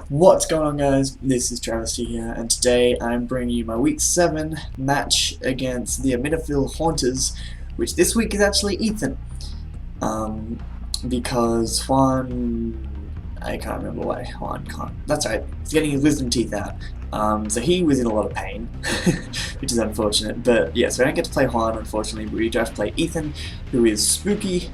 What's going on, guys? This is Travis here, and today I'm bringing you my Week 7 match against the Amityville Haunters, which this week is actually Ethan. Because Juan... I can't remember why Juan can't. That's right, he's getting his wisdom teeth out. So he was in a lot of pain, which is unfortunate. But yeah, so I don't get to play Juan, unfortunately, but we have to play Ethan, who is spooky.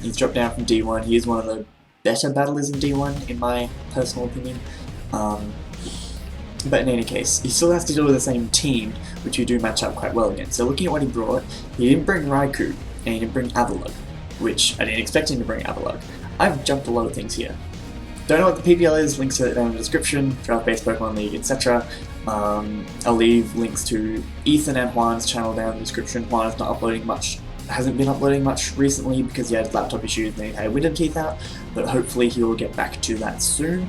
He's dropped down from D1. He is one of the better battlers in D1, in my personal opinion. But in any case, he still has to deal with the same team, which you do match up quite well against. So looking at what he brought, he didn't bring Raikou, and he didn't bring Avalugg, which I didn't expect him to bring Avalugg. I've jumped a lot of things here. Don't know what the PPL is, links to it down in the description, draft-based Pokemon League, etc. I'll leave links to Ethan and Juan's channel down in the description. Juan is not uploading much, hasn't been uploading much recently because he had laptop issues and he had wisdom teeth out, but hopefully he will get back to that soon.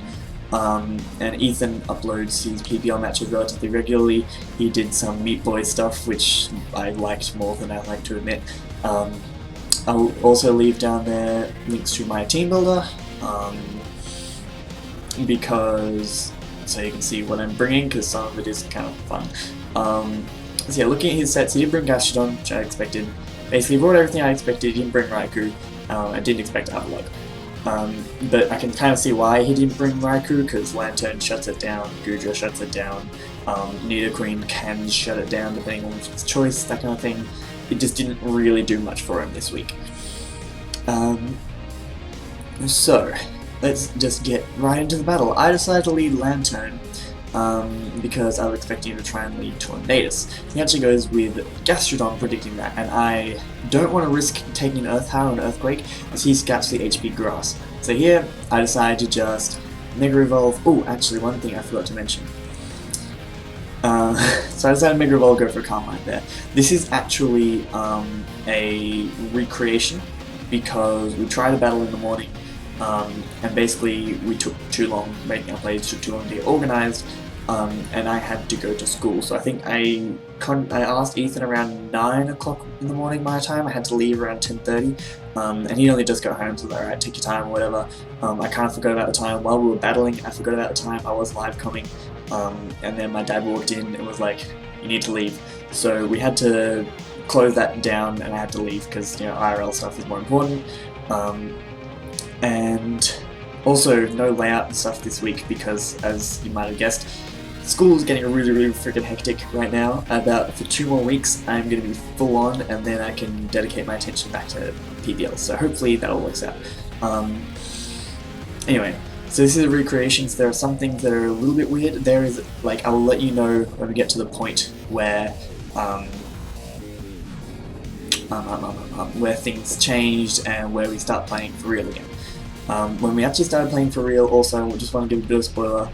And Ethan uploads his PPL matches relatively regularly. He did some Meat Boy stuff, which I liked more than I like to admit. I'll also leave down there links to my team builder, because so you can see what I'm bringing, because some of it is kind of fun. So yeah, looking at his sets, he did bring Gastrodon, which I expected. Basically, he brought everything I expected. He didn't bring Raikou. I didn't expect Avalugg. But I can kind of see why he didn't bring Raikou, because Lantern shuts it down, Gudra shuts it down, Nidoqueen can shut it down depending on his choice, that kind of thing. It just didn't really do much for him this week. So, let's just get right into the battle. I decided to lead Lantern, because I was expecting him to try and lead Tornadus. He actually goes with Gastrodon predicting that, and I don't want to risk taking an Earth Power and Earthquake as he scouts the HP Grass. So here, I decided to just Mega Evolve. Oh, actually, one thing I forgot to mention. So I decided to Mega Evolve, go for a Calm Mind there. This is actually a recreation, because we tried a battle in the morning, and basically we took too long making our plays, took too long to get organized, and I had to go to school. So I think I asked Ethan around 9 o'clock in the morning my time. I had to leave around 10:30, and he only just got home, so like, alright, take your time or whatever. I kind of forgot about the time while we were battling. I forgot about the time I was live coming, and then my dad walked in and was like, you need to leave. So we had to close that down, and I had to leave because, you know, IRL stuff is more important. And also no layout and stuff this week because, as you might have guessed, school is getting really freaking hectic right now. For 2 more weeks I'm going to be full on, and then I can dedicate my attention back to PPL, so hopefully that all works out. Anyway, so this is a recreation, so there are some things that are a little bit weird. There is, like, I will let you know when we get to the point where things changed and where we start playing for real again. When we actually started playing for real, also, I just want to give a bit of a spoiler.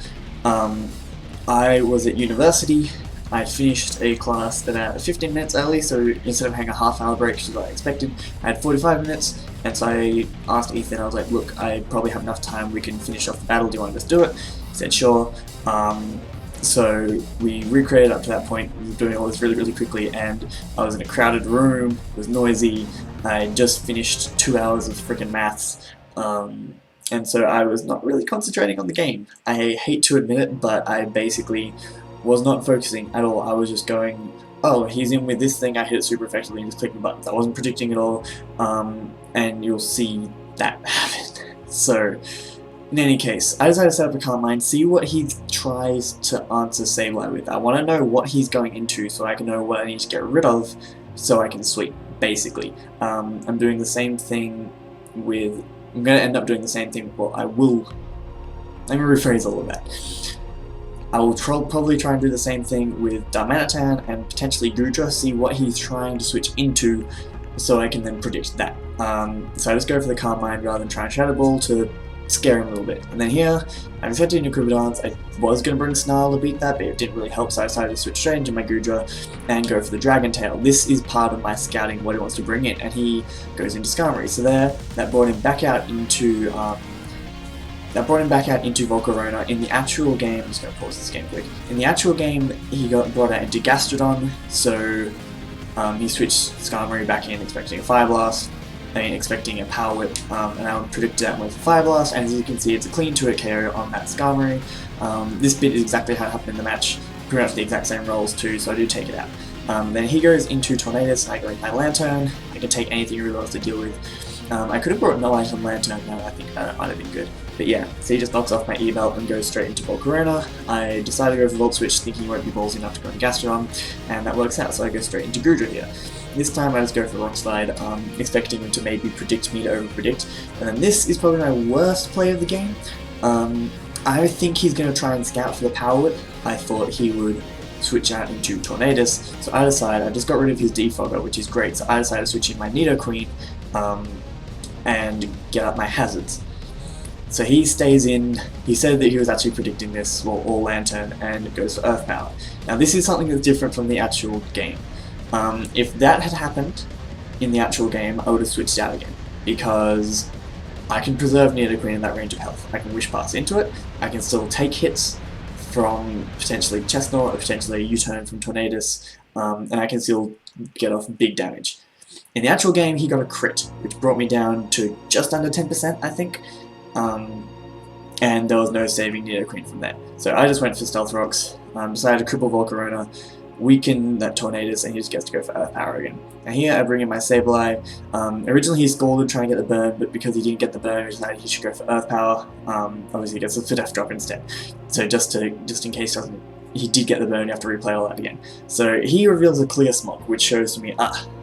I was at university. I finished a class about 15 minutes early, so instead of having a half-hour break, which is what I expected, I had 45 minutes, and so I asked Ethan, I was like, look, I probably have enough time, we can finish off the battle, do you want to just do it? He said, sure. So we recreated up to that point. We were doing all this really quickly, and I was in a crowded room, it was noisy, I just finished 2 hours of freaking maths, and so I was not really concentrating on the game. I hate to admit it, but I basically was not focusing at all. I was just going, oh, he's in with this thing, I hit it super effectively and just clicking buttons. I wasn't predicting at all, and you'll see that happen. So, in any case, I decided to set up a Calm Mind, see what he tries to answer Sableye with. I want to know what he's going into so I can know what I need to get rid of so I can sweep, basically. I'm doing the same thing with... I'm going to end up doing the same thing, well, I will... Let me rephrase all of that. I will probably try and do the same thing with Darmanitan and potentially Gudra, see what he's trying to switch into so I can then predict that. So I just go for the Calm Mind rather than try and Shadow Ball to scare him a little bit. And then here, I expected into Kubadance. I was going to bring Snarl to beat that, but it didn't really help, so I decided to switch straight into my Gudra and go for the Dragon Tail. This is part of my scouting what he wants to bring in, and he goes into Skarmory. So there, that brought him back out into Volcarona. In the actual game, I'm just going to pause this game quick. In the actual game, he got brought out into Gastrodon, so he switched Skarmory back in expecting a Fire Blast. expecting a Power Whip, and I would predict that with Fire Blast, and as you can see it's a clean 2-hit KO on that Skarmory. This bit is exactly how it happened in the match, pretty much the exact same rolls too, so I do take it out. Then he goes into Tornadus, I go with my Lantern, I can take anything he really wants to deal with. I could have brought no item Lantern, no, I think that might have been good. But yeah, so he just knocks off my E-Belt and goes straight into Volcarona. I decide to go for Volt Switch thinking he won't be ballsy enough to go into Gastrodon, and that works out, so I go straight into Goodra here. This time I just go for Rock Slide, expecting him to maybe predict me to over-predict, and then this is probably my worst play of the game. I think he's going to try and scout for the Power Whip. I thought he would switch out into Tornadus, so I decided, I just got rid of his Defogger, which is great, so I decided to switch in my Nidoqueen and get up my hazards. So he stays in, he said that he was actually predicting this, or Lantern, and goes for Earth Power. Now this is something that's different from the actual game. If that had happened in the actual game, I would have switched out again, because I can preserve Nidoqueen in that range of health. I can Wish Pass into it, I can still take hits from potentially Chestnut or potentially a U-turn from Tornadus, and I can still get off big damage. In the actual game, he got a crit, which brought me down to just under 10%, I think, and there was no saving Nidoqueen from there. So I just went for Stealth Rocks, decided to cripple Volcarona, weaken that Tornadus, and he just gets to go for Earth Power again. And here I bring in my Sableye. Originally he scalded trying to get the burn, but because he didn't get the burn, he decided he should go for Earth Power. Obviously he gets a Death Drop instead. So just in case he did get the burn, you have to replay all that again. So he reveals a Clear Smog, which shows to me,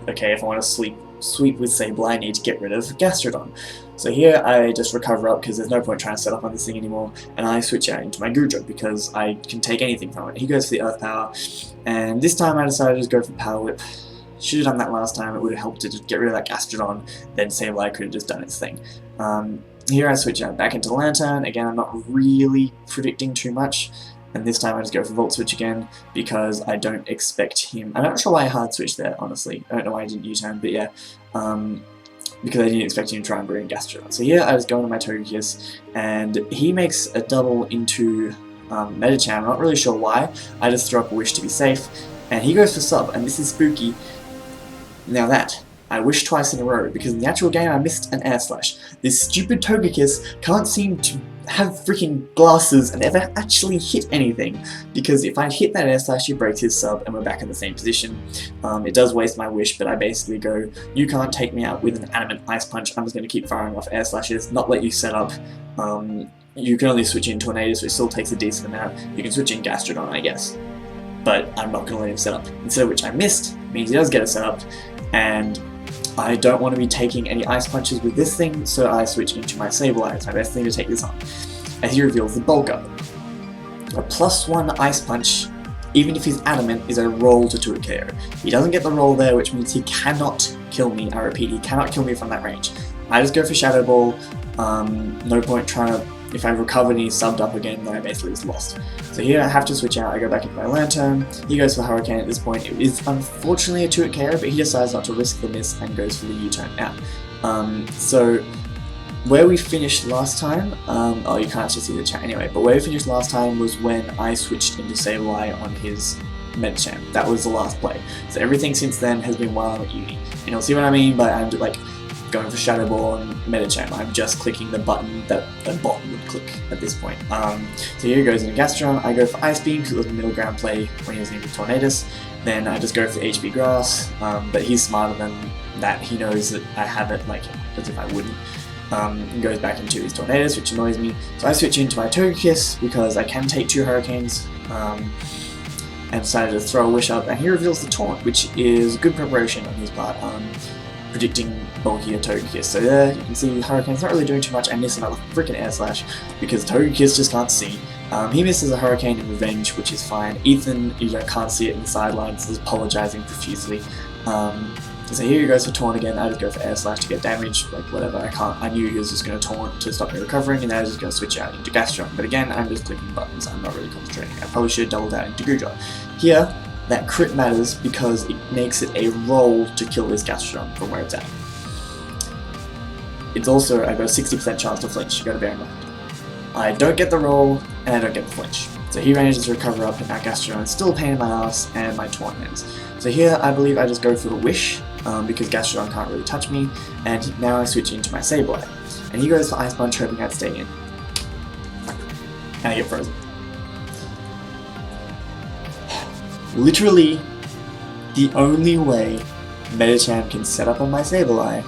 okay, if I want to sweep with Sableye, I need to get rid of Gastrodon. So here I just recover up because there's no point trying to set up on this thing anymore, and I switch out into my Goodra because I can take anything from it. He goes for the Earth Power, and this time I decided to just go for Power Whip. Should have done that last time, it would have helped to just get rid of that Gastrodon, then Sableye could have just done its thing. Here I switch out back into Lantern. Again, I'm not really predicting too much, and this time I just go for Volt Switch again because I don't expect him. I'm not sure why I hard switched there, honestly. I don't know why I didn't U-turn, but yeah. Because I didn't expect him to try and bring Gastrodon. So here I just go into my Togekiss, and he makes a double into Medicham. I'm not really sure why. I just throw up a Wish to be safe, and he goes for Sub, and this is spooky. Now that, I wish twice in a row, because in the actual game I missed an Air Slash. This stupid Togekiss can't seem to have freaking glasses and ever actually hit anything, because if I hit that Air Slash, he breaks his Sub and we're back in the same position. It does waste my Wish, but I basically go, you can't take me out with an adamant Ice Punch, I'm just going to keep firing off Air Slashes, not let you set up. You can only switch in Tornadus, which still takes a decent amount. You can switch in Gastrodon, I guess, but I'm not going to let him set up. Instead of which I missed, means he does get a setup, and I don't want to be taking any Ice Punches with this thing, so I switch into my Sableye. It's my best thing to take this on. As he reveals the Bulk Up. A +1 Ice Punch, even if he's adamant, is a roll to 2-hit KO. He doesn't get the roll there, which means he cannot kill me. I repeat, he cannot kill me from that range. I just go for Shadow Ball. No point trying to... If I recover and he's subbed up again, then I basically just lost. So here I have to switch out. I go back into my Lantern. He goes for Hurricane at this point. It is unfortunately a 2-hit KO, but he decides not to risk the miss and goes for the U-turn out. So where we finished last time, oh, you can't actually see the chat anyway, but where we finished last time was when I switched into Sableye on his Medicham. That was the last play. So everything since then has been while I'm at uni. And you'll see what I mean by I'm like going for Shadow Ball and Medicham. I'm just clicking the button that a bot would click at this point. So here he goes into Gastrodon. I go for Ice Beam because it was a middle ground play when he was into Tornadus. Then I just go for HP Grass, but he's smarter than that. He knows that I have it like as if I wouldn't. And goes back into his Tornadus, which annoys me. So I switch into my Togekiss because I can take 2 Hurricanes, and decided to throw a Wish up, and he reveals the Taunt, which is good preparation on his part, predicting bulkier Togekiss. So there, you can see Hurricane's not really doing too much. I miss another freaking Air Slash because Togekiss just can't see. He misses a Hurricane in Revenge, which is fine. Ethan, you can't see it in the sidelines, is apologising profusely. So here he goes for Taunt again. I just go for Air Slash to get damage, like whatever. I knew he was just going to Taunt to stop me recovering, and I was just going to switch out into Gastrodon. But again, I'm just clicking buttons, I'm not really concentrating. I probably should have doubled out into Goodra. Here, that crit matters because it makes it a roll to kill this Gastrodon from where it's at. It's also, I got a 60% chance to flinch, you gotta bear in mind. I don't get the roll, and I don't get the flinch. So he manages to recover up, and that Gastrodon is still a pain in my ass, and my Taunt ends. So here, I believe I just go for a Wish, because Gastrodon can't really touch me, and now I switch into my Sableye. And he goes for Ice Punch, hoping I'd stay in. And I get frozen. Literally, the only way Medicham can set up on my Sableye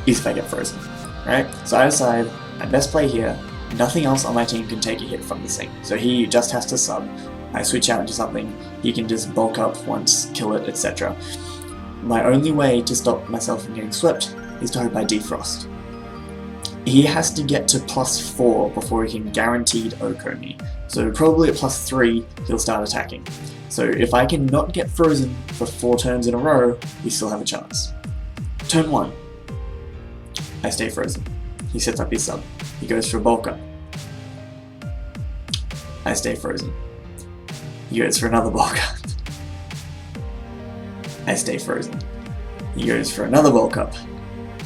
is if I get frozen, right? So I decide my best play here, nothing else on my team can take a hit from this thing. So he just has to sub, I switch out into something, he can just bulk up once, kill it, etc. My only way to stop myself from getting swept is to hope I defrost. He has to get to +4 before he can guaranteed OHKO me. So probably at +3, he'll start attacking. So if I can not get frozen for 4 turns in a row, we still have a chance. Turn 1, I stay frozen. He sets up his sub. He goes for a bulk up. I stay frozen. He goes for another bulk up. I stay frozen. He goes for another bulk up.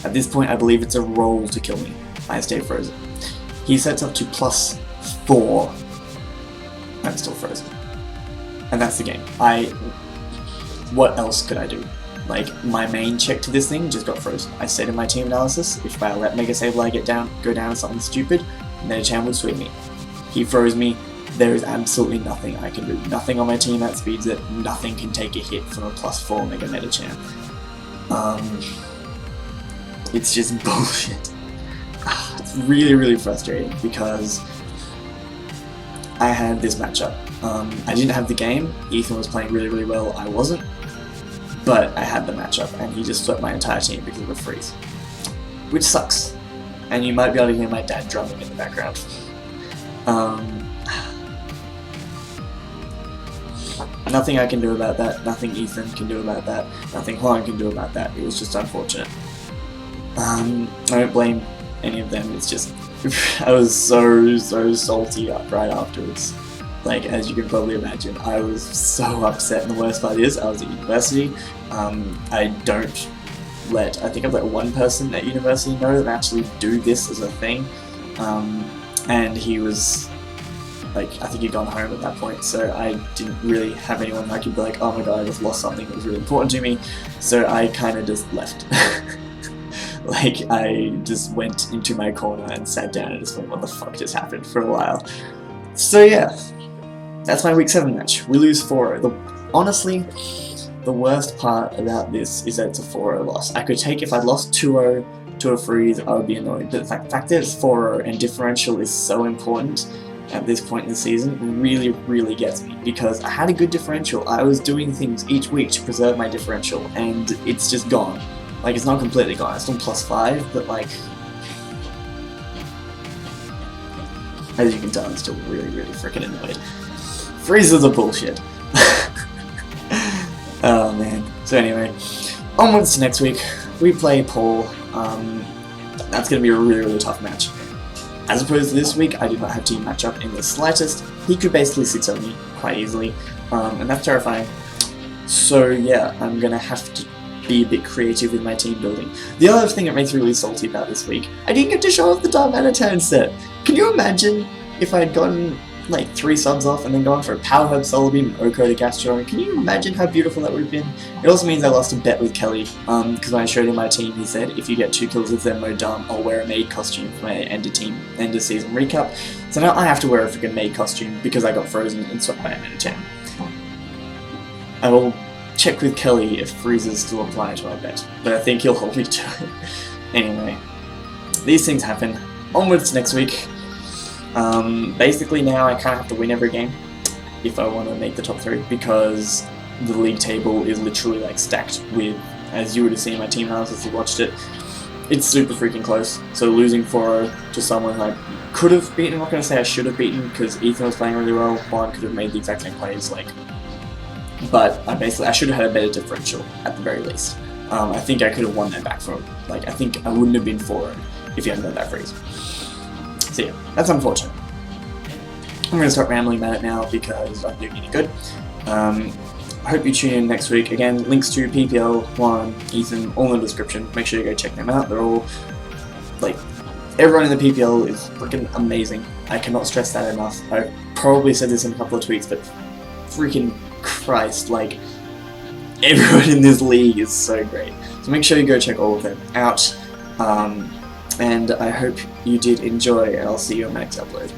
At this point, I believe it's a roll to kill me. I stay frozen. He sets up to +4. I'm still frozen. And that's the game. What else could I do? Like, my main check to this thing just got frozen. I said in my team analysis, if I let Mega Sableye go down to something stupid, Medicham would sweep me. He froze me. There is absolutely nothing I can do. Nothing on my team outspeeds it. Nothing can take a hit from a +4 Mega Medicham. It's just bullshit. It's really, really frustrating because I had this matchup. I didn't have the game. Ethan was playing really, really well. I wasn't. But I had the matchup, and he just swept my entire team because of a freeze. Which sucks. And you might be able to hear my dad drumming in the background. Nothing I can do about that, nothing Ethan can do about that, nothing Juan can do about that. It was just unfortunate. I don't blame any of them, it's just I was so salty right afterwards. Like, as you can probably imagine, I was so upset, and the worst part is, I was at university. I think I've let one person at university know that I actually do this as a thing, and he was, like, I think he'd gone home at that point, so I didn't really have anyone I could be like, oh my god, I just lost something that was really important to me, so I kind of just left. Like, I just went into my corner and sat down and just went, what the fuck just happened, for a while. So yeah. That's my week 7 match. We lose 4-0. Honestly, the worst part about this is that it's a 4-0 loss. I could take if I'd lost 2-0 to a freeze, I would be annoyed. But the fact that it's 4-0 and differential is so important at this point in the season really, really gets me. Because I had a good differential. I was doing things each week to preserve my differential, and it's just gone. Like, it's not completely gone. It's still +5, but like, as you can tell, I'm still really, really freaking annoyed. Freezers are bullshit. Oh man. So anyway, onwards to next week. We play Paul. That's going to be a really, really tough match. As opposed to this week, I did not have team matchup in the slightest. He could basically 6-0 me quite easily, and that's terrifying. So yeah, I'm going to have to be a bit creative with my team building. The other thing that makes me really salty about this week, I didn't get to show off the Darmanitan set. Can you imagine if I had gotten like 3 subs off and then gone for a Power Herb Solar Beam and OHKO to Gastrodon? Can you imagine how beautiful that would have been? It also means I lost a bet with Kelly, because when I showed him my team, he said, if you get 2 kills with Thermo Dumb, I'll wear a maid costume for my end of season recap. So now I have to wear a freaking maid costume because I got frozen and swept by a Medicham. I will check with Kelly if freezes still apply to my bet, but I think he'll hold me to it. Anyway, these things happen. Onwards next week. Basically now I kind of have to win every game if I want to make the top 3, because the league table is literally like stacked with, as you would have seen in my team analysis if you watched it, it's super freaking close. So losing 4-0 to someone I could have beaten, I'm not going to say I should have beaten because Ethan was playing really well, Juan could have made the exact same plays, like, but I should have had a better differential at the very least. I think I could have won that back from, like, I think I wouldn't have been 4-0 if he hadn't done that freeze. So yeah, that's unfortunate. I'm going to start rambling about it now because I'm doing any good. I hope you tune in next week. Again, links to PPL, Juan, Ethan, all in the description. Make sure you go check them out. They're all, like, everyone in the PPL is freaking amazing. I cannot stress that enough. I've probably said this in a couple of tweets, but freaking Christ, like, everyone in this league is so great. So make sure you go check all of them out. And I hope you did enjoy, and I'll see you on my next upload.